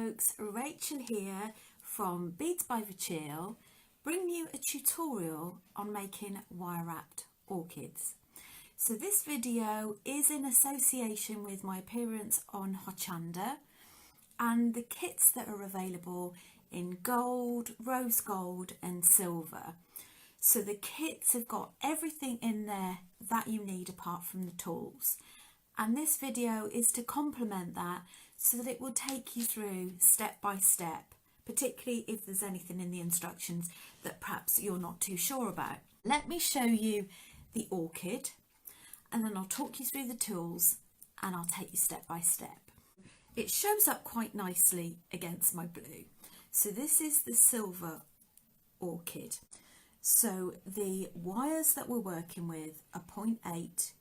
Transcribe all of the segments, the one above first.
folks, Rachel here from Beads by Verchiel, bringing you a tutorial on making wire wrapped orchids. So this video is in association with my appearance on Hochanda and the kits that are available in gold, rose gold and silver. So the kits have got everything in there that you need apart from the tools. And this video is to complement that so that it will take you through step by step, particularly if there's anything in the instructions that perhaps you're not too sure about. Let me show you the orchid and then I'll talk you through the tools and I'll take you step by step. It shows up quite nicely against my blue. So this is the silver orchid. So the wires that we're working with are 0.8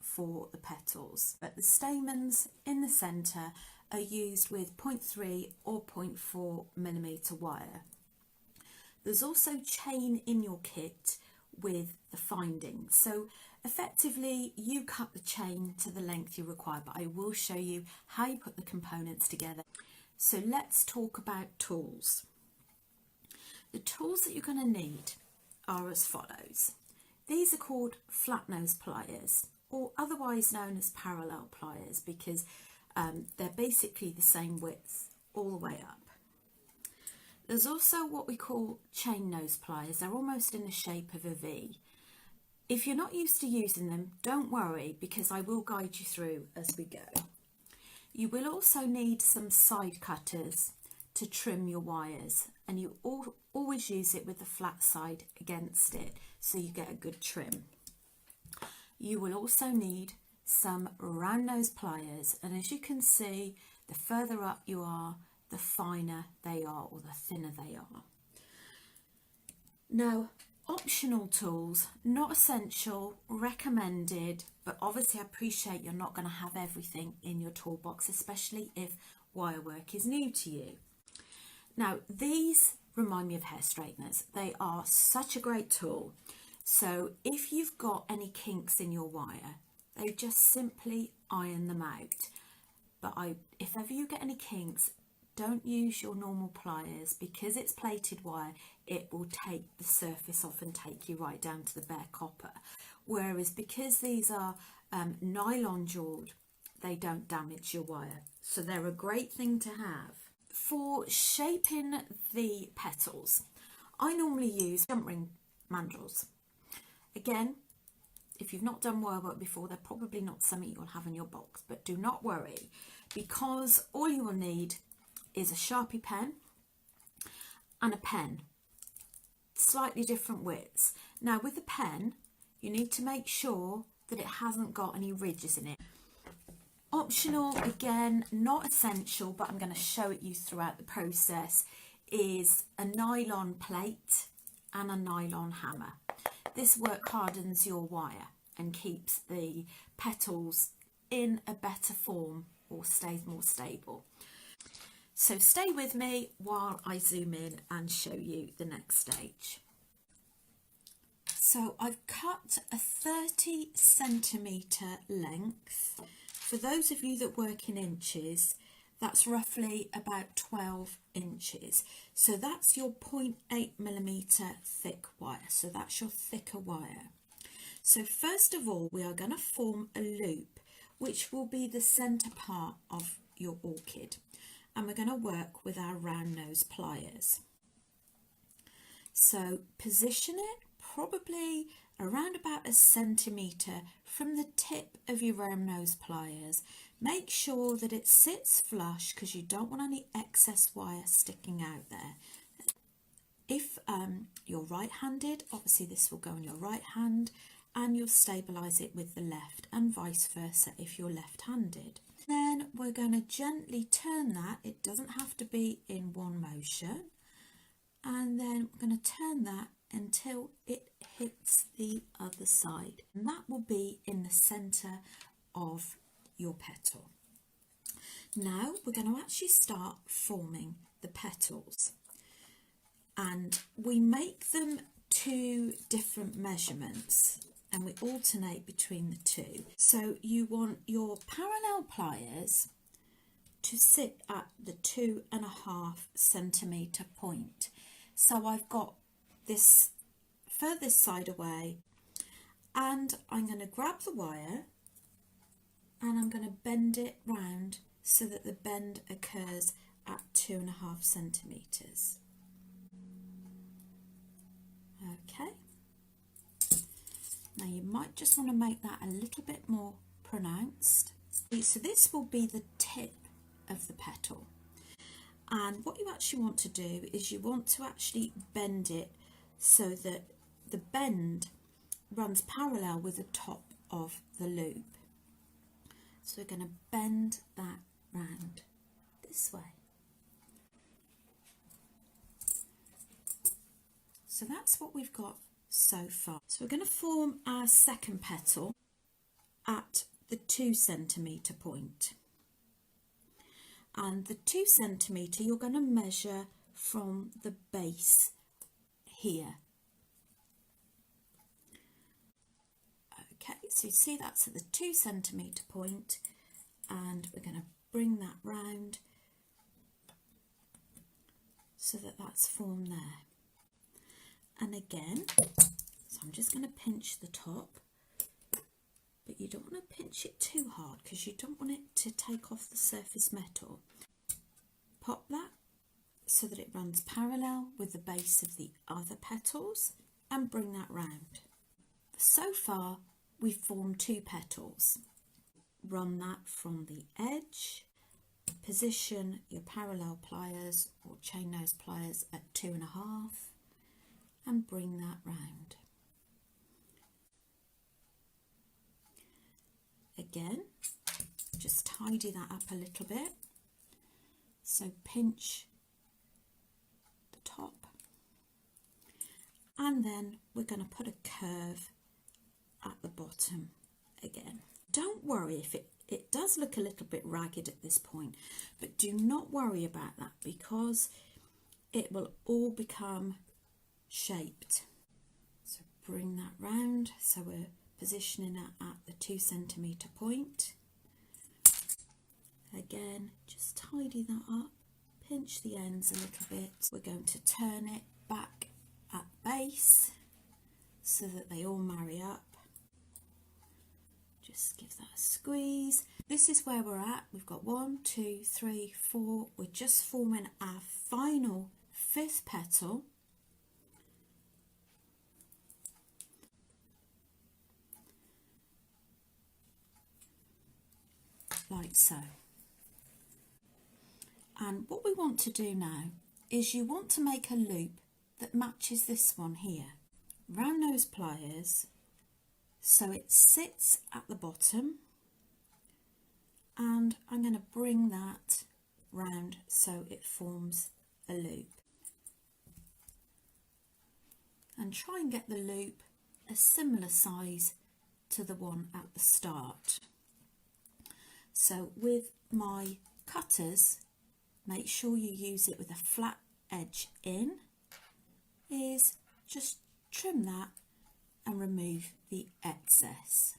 for the petals, but the stamens in the centre are used with 0.3 or 0.4 millimetre wire. There's also chain in your kit with the findings, so effectively you cut the chain to the length you require, but I will show you how you put the components together. So let's talk about tools. The tools that you're going to need are as follows. These are called flat nose pliers, or otherwise known as parallel pliers, because they're basically the same width all the way up. There's also what we call chain nose pliers. They're almost in the shape of a V. If you're not used to using them, don't worry, because I will guide you through as we go. You will also need some side cutters to trim your wires, and you always use it with the flat side against it so you get a good trim. You will also need some round nose pliers, and as you can see, the further up you are, the finer they are, or the thinner they are. Now, optional tools, not essential, recommended, but obviously I appreciate you're not going to have everything in your toolbox, especially if wire work is new to you. Now, these remind me of hair straighteners. They are such a great tool. So if you've got any kinks in your wire, they just simply iron them out. But if ever you get any kinks, don't use your normal pliers, because it's plated wire, it will take the surface off and take you right down to the bare copper. Whereas because these are nylon jawed, they don't damage your wire. So they're a great thing to have. For shaping the petals, I normally use jump ring mandrels. Again, if you've not done wire work before, they're probably not something you'll have in your box, but do not worry, because all you will need is a Sharpie pen and a pen, slightly different widths. Now with the pen, you need to make sure that it hasn't got any ridges in it. Optional, again, not essential, but I'm going to show it you throughout the process, is a nylon plate and a nylon hammer. This work hardens your wire and keeps the petals in a better form, or stays more stable. So stay with me while I zoom in and show you the next stage. So I've cut a 30cm length. For those of you that work in inches, that's roughly about 12 inches. So that's your 0.8mm thick wire. So that's your thicker wire. So first of all, we are going to form a loop, which will be the centre part of your orchid. And we're going to work with our round nose pliers. So position it probably around about a centimetre from the tip of your round nose pliers. Make sure that it sits flush, because you don't want any excess wire sticking out there. If you're right-handed, obviously this will go in your right hand, and you'll stabilise it with the left, and vice versa if you're left-handed. Then we're going to gently turn that. It doesn't have to be in one motion. And then we're going to turn that until it hits the other side. And that will be in the centre of your petal. Now we're going to actually start forming the petals. And we make them two different measurements, and we alternate between the two. So you want your parallel pliers to sit at the 2.5 centimetre point. So I've got this furthest side away, and I'm going to grab the wire and I'm going to bend it round so that the bend occurs at 2.5 centimetres. Okay, now you might just want to make that a little bit more pronounced. So this will be the tip of the petal, and what you actually want to do is you want to actually bend it so that the bend runs parallel with the top of the loop. So we're going to bend that round this way. So that's what we've got so far. So we're going to form our second petal at the 2 centimetre point. And the 2 centimetre you're going to measure from the base here. Okay, so you see that's at the 2 centimetre point, and we're going to bring that round so that that's formed there. And again, so I'm just going to pinch the top, but you don't want to pinch it too hard because you don't want it to take off the surface metal. Pop that so that it runs parallel with the base of the other petals and bring that round. So far we've formed 2 petals. Run that from the edge, position your parallel pliers or chain nose pliers at 2.5 and bring that round. Again, just tidy that up a little bit. So pinch the top, and then we're going to put a curve at the bottom again. Don't worry if it does look a little bit ragged at this point, but do not worry about that because it will all become shaped. So bring that round, so we're positioning it at the 2 centimetre point. Again, just tidy that up, pinch the ends a little bit. We're going to turn it back at base so that they all marry up. Just give that a squeeze. This is where we're at. We've got 1, 2, 3, 4. We're just forming our final 5th petal. Like so. And what we want to do now is you want to make a loop that matches this one here. Round those pliers so it sits at the bottom, and I'm going to bring that round so it forms a loop. And try and get the loop a similar size to the one at the start. So with my cutters, make sure you use it with a flat edge in, is just trim that and remove the excess.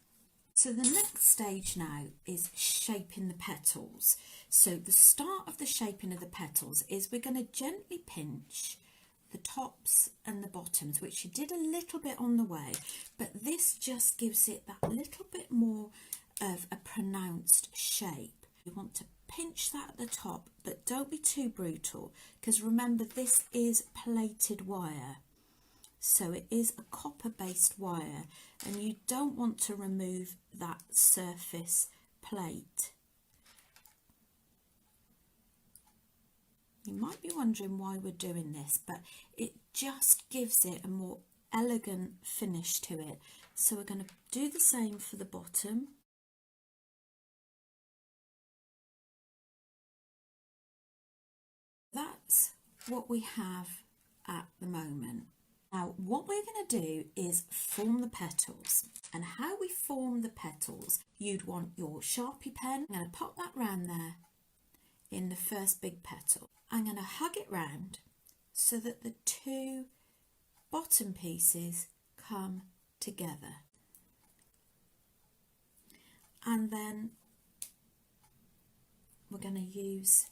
So the next stage now is shaping the petals. So the start of the shaping of the petals is we're going to gently pinch the tops and the bottoms, which you did a little bit on the way, but this just gives it that little bit more of a pronounced shape. You want to pinch that at the top, but don't be too brutal, because remember this is plated wire, so it is a copper based wire, and you don't want to remove that surface plate. You might be wondering why we're doing this, but it just gives it a more elegant finish to it. So we're going to do the same for the bottom. That's what we have at the moment. Now what we're going to do is form the petals, and how we form the petals, you'd want your Sharpie pen. I'm going to pop that round there in the first big petal. I'm going to hug it round so that the 2 bottom pieces come together, and then we're going to use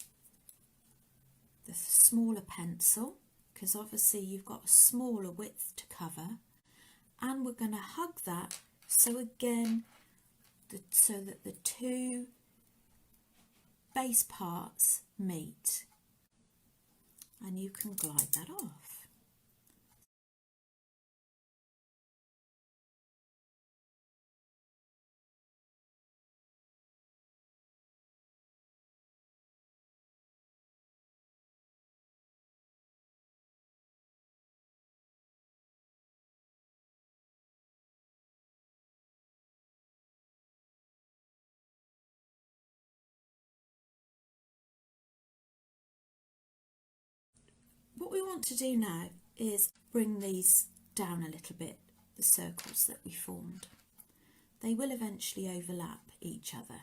the smaller pencil because obviously you've got a smaller width to cover, and we're going to hug that so again so that the two base parts meet, and you can glide that off. What we want to do now is bring these down a little bit, the circles that we formed. They will eventually overlap each other.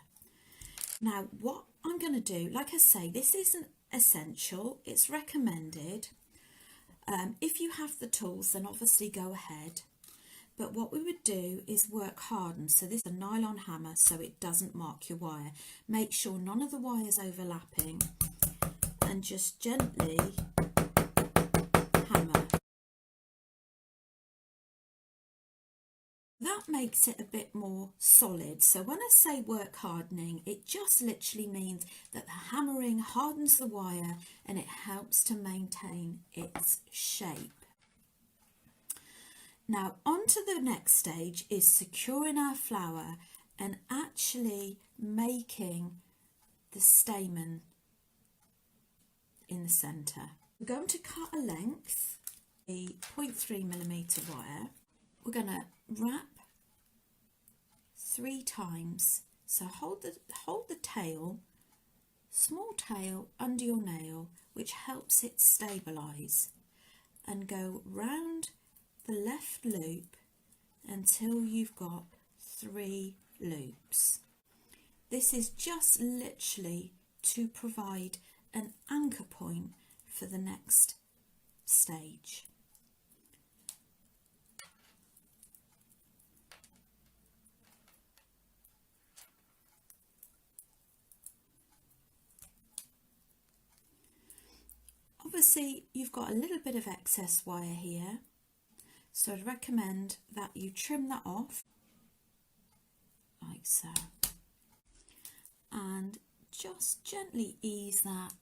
Now what I'm going to do, like I say, this isn't essential, it's recommended. If you have the tools, then obviously go ahead. But what we would do is work harden. So this is a nylon hammer so it doesn't mark your wire. Make sure none of the wires overlapping and just gently hammer. That makes it a bit more solid. So when I say work hardening, it just literally means that the hammering hardens the wire and it helps to maintain its shape. Now on to the next stage is securing our flower and actually making the stamen in the centre. We're going to cut a length, a 0.3mm wire. We're going to wrap 3 times. So hold the tail, small tail under your nail, which helps it stabilise, and go round the left loop until you've got 3 loops. This is just literally to provide an anchor point for the next stage. Obviously you've got a little bit of excess wire here, so I'd recommend that you trim that off like so, and just gently ease that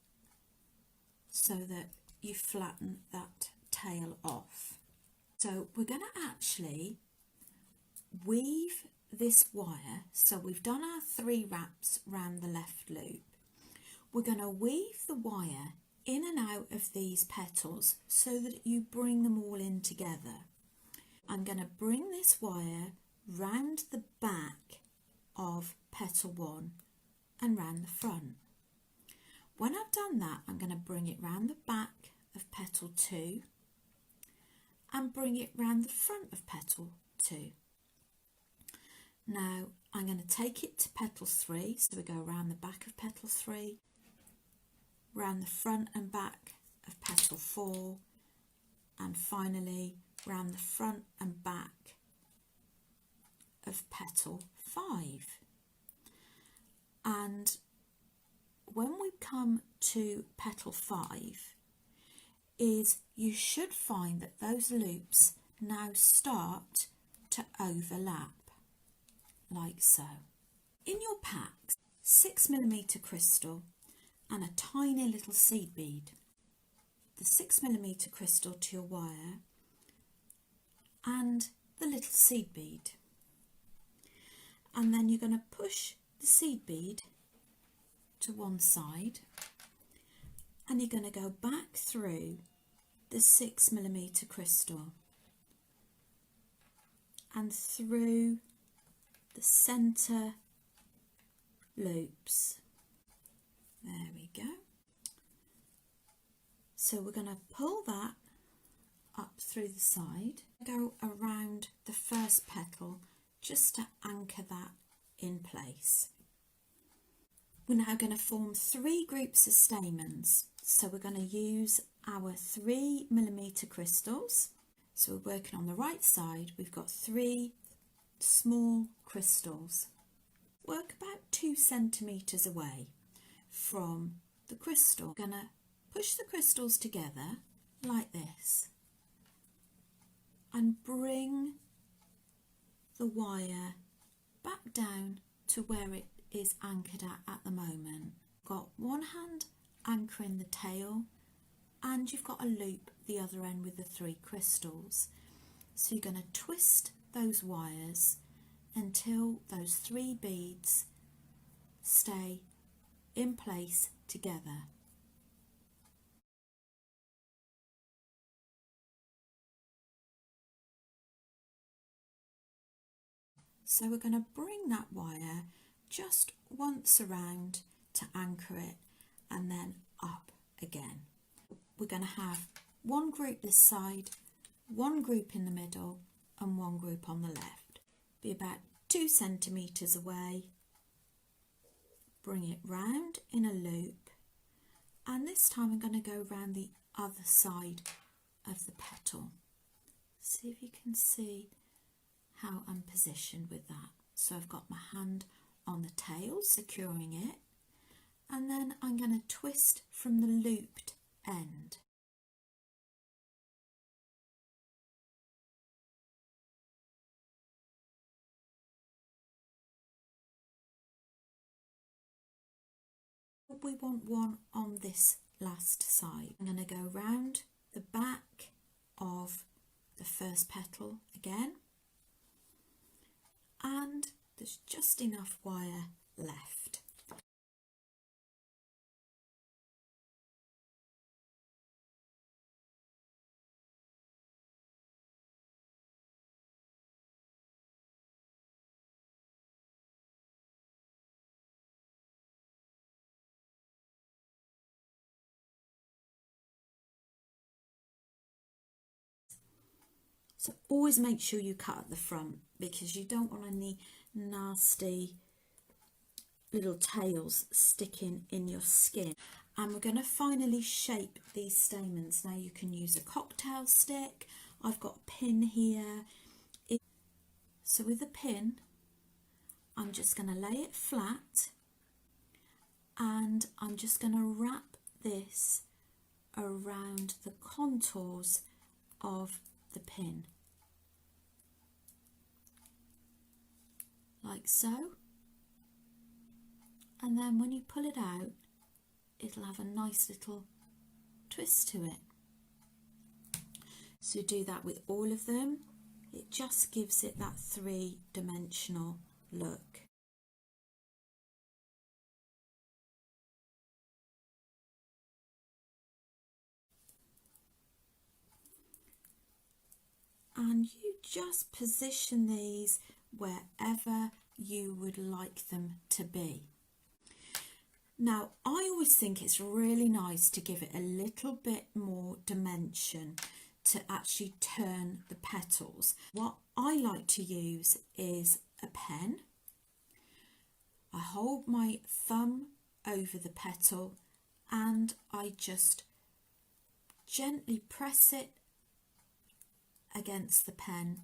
so that you flatten that tail off. So we're going to actually weave this wire, so we've done our 3 wraps round the left loop. We're going to weave the wire in and out of these petals so that you bring them all in together. I'm going to bring this wire round the back of petal 1 and round the front. When I've done that, I'm going to bring it round the back of petal 2 and bring it round the front of petal 2. Now I'm going to take it to petal 3, so we go around the back of petal 3, round the front and back of petal 4, and finally round the front and back of petal 5. And when we come to petal 5, is you should find that those loops now start to overlap, like so. In your packs, 6mm crystal and a tiny little seed bead. The 6mm crystal to your wire and the little seed bead. And then you're going to push the seed bead to one side and you're going to go back through the 6mm crystal and through the centre loops. There we go. So we're going to pull that up through the side, go around the first petal just to anchor that in place. We're now going to form 3 groups of stamens. So we're going to use our 3mm crystals. So we're working on the right side. We've got 3 small crystals. Work about 2 centimetres away from the crystal. I'm going to push the crystals together like this and bring the wire back down to where it is anchored at the moment. Got one hand anchoring the tail, and you've got a loop the other end with the 3 crystals. So you're going to twist those wires until those 3 beads stay in place together. So we're going to bring that wire just once around to anchor it, and then up again. We're going to have one group this side, one group in the middle, and one group on the left. Be about 2 centimetres away. Bring it round in a loop, and this time I'm going to go round the other side of the petal. See if you can see how I'm positioned with that. So I've got my hand on the tail securing it, and then I'm going to twist from the looped end. We want one on this last side. I'm going to go round the back of the first petal again, and there's just enough wire left. So always make sure you cut at the front, because you don't want any nasty little tails sticking in your skin. And we're going to finally shape these stamens. Now you can use a cocktail stick. I've got a pin here. So with a pin, I'm just going to lay it flat, and I'm just going to wrap this around the contours of the pin, like so. And then when you pull it out, it'll have a nice little twist to it. So do that with all of them. It just gives it that 3-dimensional look. And you just position these wherever you would like them to be. Now, I always think it's really nice to give it a little bit more dimension to actually turn the petals. What I like to use is a pen. I hold my thumb over the petal and I just gently press it against the pen.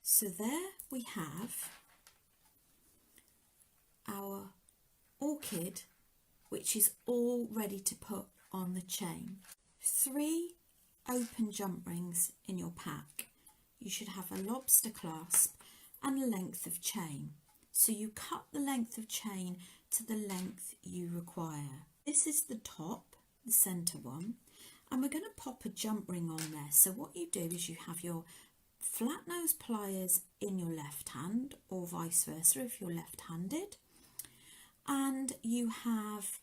So there we have our orchid, which is all ready to put on the chain. 3 open jump rings in your pack. You should have a lobster clasp and a length of chain. So you cut the length of chain to the length you require. This is the top, the centre one, and we're going to pop a jump ring on there. So what you do is you have your flat nose pliers in your left hand, or vice versa if you're left-handed, and you have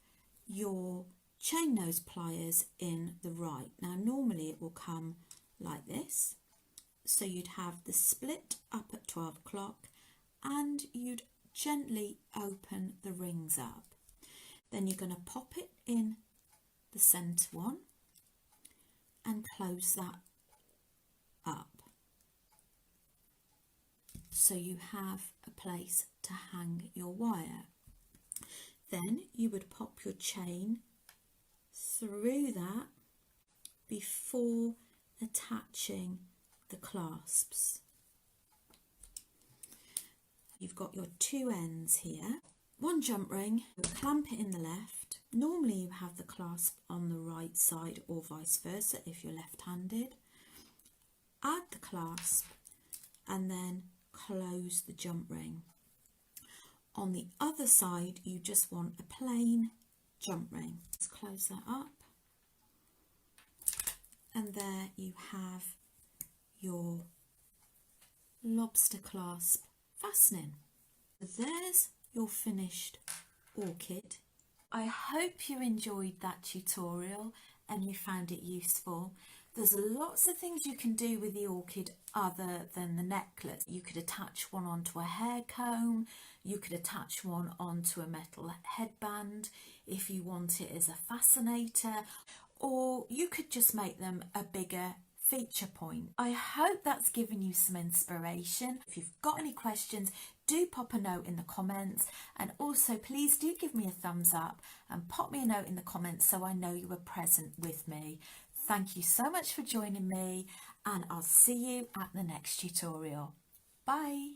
your chain nose pliers in the right. Now normally it will come like this, so you'd have the split up at 12 o'clock and you'd gently open the rings up. Then you're going to pop it in the centre one and close that up, so you have a place to hang your wire. Then you would pop your chain through that before attaching the clasps. You've got your 2 ends here. one jump ring, clamp it in the left. Normally you have the clasp on the right side or vice versa if you're left-handed. Add the clasp and then close the jump ring. On the other side you just want a plain jump ring. Let's close that up. And there you have your lobster clasp fastening. There's your finished orchid. I hope you enjoyed that tutorial and you found it useful. There's lots of things you can do with the orchid other than the necklace. You could attach one onto a hair comb, you could attach one onto a metal headband if you want it as a fascinator, or you could just make them a bigger feature point. I hope that's given you some inspiration. If you've got any questions, do pop a note in the comments, and also please do give me a thumbs up and pop me a note in the comments so I know you were present with me. Thank you so much for joining me, and I'll see you at the next tutorial. Bye.